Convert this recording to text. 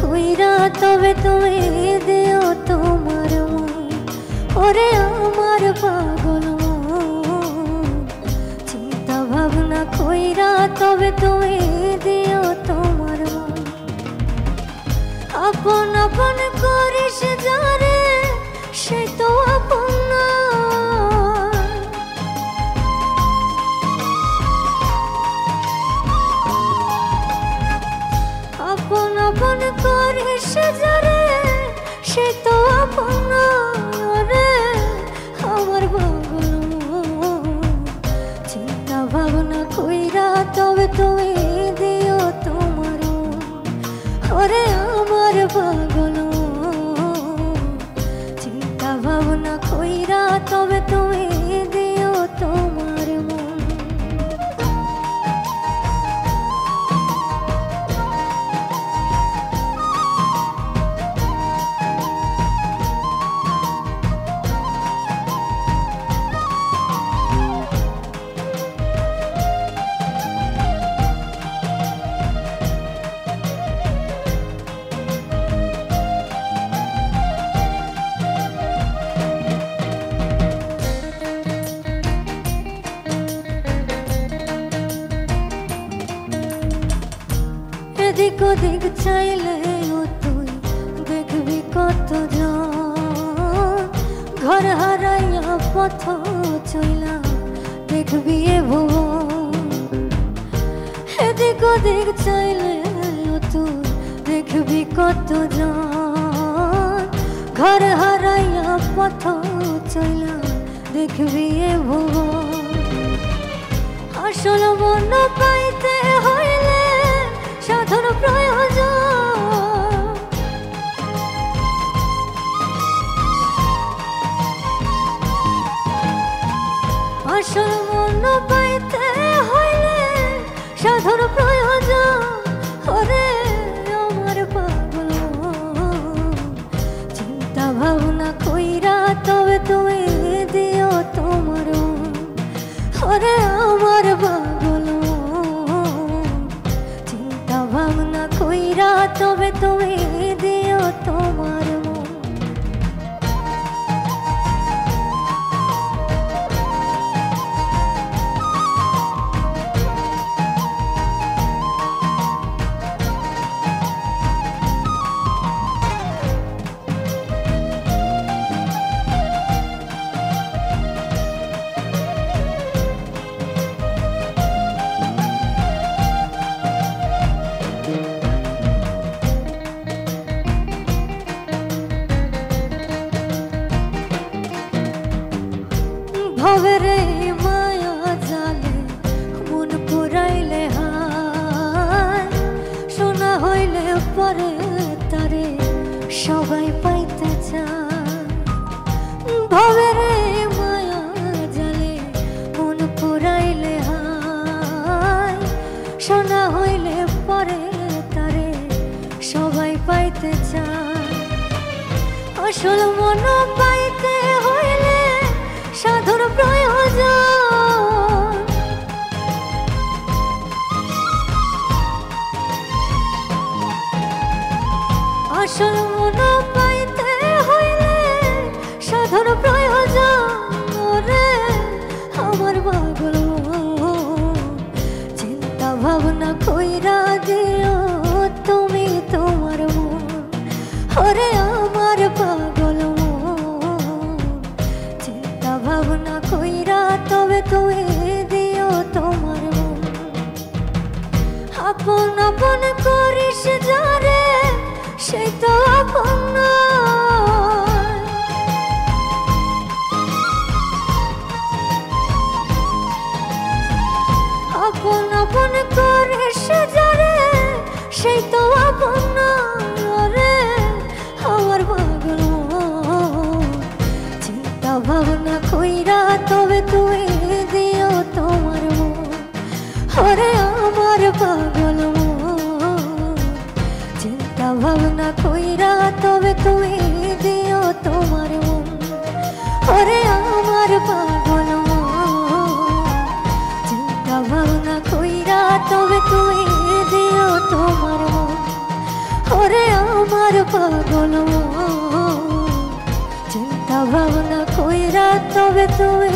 কইরা তবে তুমি দিও তোমার মন। ওরে আমার পাগল মন, চিন্তা ভাবনা কইরা তবে তুমি দিও তোমার মন। আপন আপন করিস যারে সে তো আপন না, আপন আপন করিস যারে সে তো আপন না। রে আমার পাগল মন, চিন্তা ভাবনা কইরা তবে তুমি দিও তোমার মন। ওরে আমার পাগল মন, চিন্তা ভাবনা কইরা তবে তুমি দিও তোমার মন। এদিক ওদিক চাইলেও তুই দেখবি কত জন, ঘর হারাইয়া পথ চইলা দেখবি এ ভুবন। এদিক ওদিক চাইলেও তুই দেখবি কত জন, ঘর হারাইয়া পথ চইলা দেখবি এ ভুবন। আসল মন পাইতে হইলে সাধন প্রয়োজন, আসল মন পাইতে হইলে সাধন প্রয়োজন। ওরে আমার পাগল মন, চিন্তা ভাবনা কইরা তবে তুমি দিও তোমার মন। ওরে আমার পাগল মন, চিন্তা ভাবনা কইরা তবে তুমি দিও তোমার মন। ভবেরে মায়া জালে মন পুরাইলে হায়, শোনা হইলে পরে তারে সবাই পাইতে চায়। ভবেরে মায়া জালে মন পুরাইলে হায়, শোনা হইলে পরে তারে সবাই পাইতে চায়। আসল মন পাইতে হইলে সাধন প্রয়োজন, আসল মন পাইতে হইলে সাধন প্রয়োজন। ওরে আমার পাগল মন, চিন্তা ভাবনা কইরা দিও তুমি তোমার মন। ওরে আমার পাগল মন, চিন্তা ভাবনা কইরা তবে তুমি দিও তোমার মন। আপন আপন করিস যারে সেই তো আপন না, আপন আপন করিস যারে সেই তো আপন না। রে আমার পাগল মন, চিন্তা ভাবনা কইরা তবে তুমি দিও তোমার মন। ওরে আমার পাগল মন, চিন্তা ভাবনা কইরা তবে তুমি দিও তোমার মন। ওরে আমার পাগল মন, চিন্তা ভাবনা কইরা তবে তুমি দিও তোমার মন। ওরে পাগল চিন্তা ভাবনা কইরা তবে তুমি